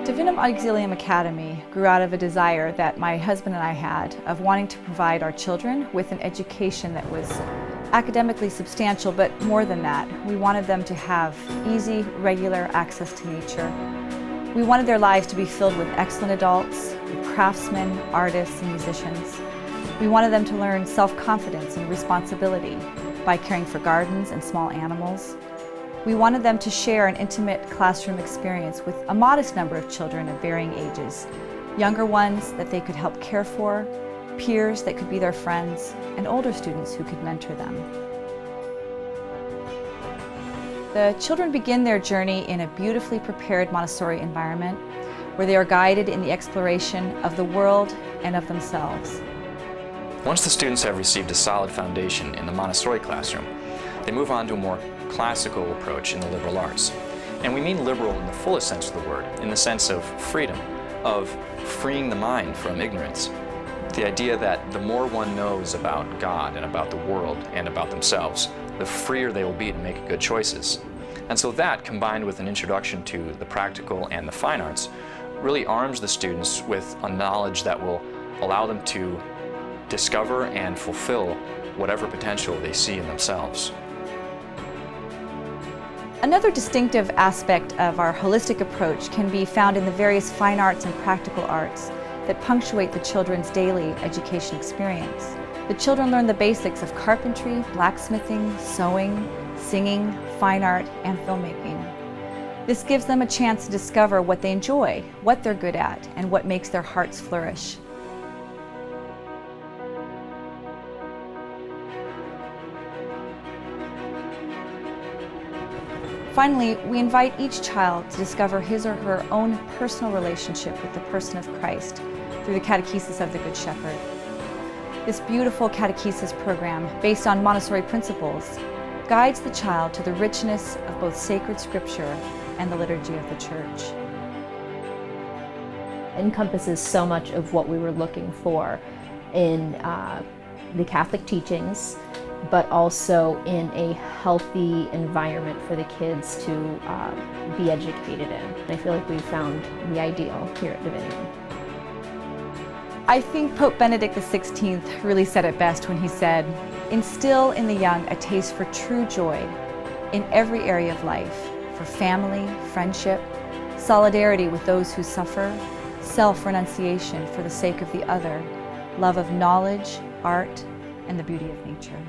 Divinum Auxilium Academy grew out of a desire that my husband and I had of wanting to provide our children with an education that was academically substantial, but more than that, we wanted them to have easy, regular access to nature. We wanted their lives to be filled with excellent adults, with craftsmen, artists, and musicians. We wanted them to learn self-confidence and responsibility by caring for gardens and small animals. We wanted them to share an intimate classroom experience with a modest number of children of varying ages, younger ones that they could help care for, peers that could be their friends, and older students who could mentor them. The children begin their journey in a beautifully prepared Montessori environment where they are guided in the exploration of the world and of themselves. Once the students have received a solid foundation in the Montessori classroom, they move on to a more classical approach in the liberal arts. And we mean liberal in the fullest sense of the word, in the sense of freedom, of freeing the mind from ignorance. The idea that the more one knows about God and about the world and about themselves, the freer they will be to make good choices. And so that, combined with an introduction to the practical and the fine arts, really arms the students with a knowledge that will allow them to discover and fulfill whatever potential they see in themselves. Another distinctive aspect of our holistic approach can be found in the various fine arts and practical arts that punctuate the children's daily education experience. The children learn the basics of carpentry, blacksmithing, sewing, singing, fine art, and filmmaking. This gives them a chance to discover what they enjoy, what they're good at, and what makes their hearts flourish. Finally, we invite each child to discover his or her own personal relationship with the person of Christ through the catechesis of the Good Shepherd. This beautiful catechesis program, based on Montessori principles, guides the child to the richness of both sacred scripture and the liturgy of the Church. Encompasses so much of what we were looking for in the Catholic teachings, but also in a healthy environment for the kids to be educated in. I feel like we found the ideal here at Divinum. I think Pope Benedict XVI really said it best when he said, "Instill in the young a taste for true joy in every area of life, for family, friendship, solidarity with those who suffer, self-renunciation for the sake of the other, love of knowledge, art, and the beauty of nature."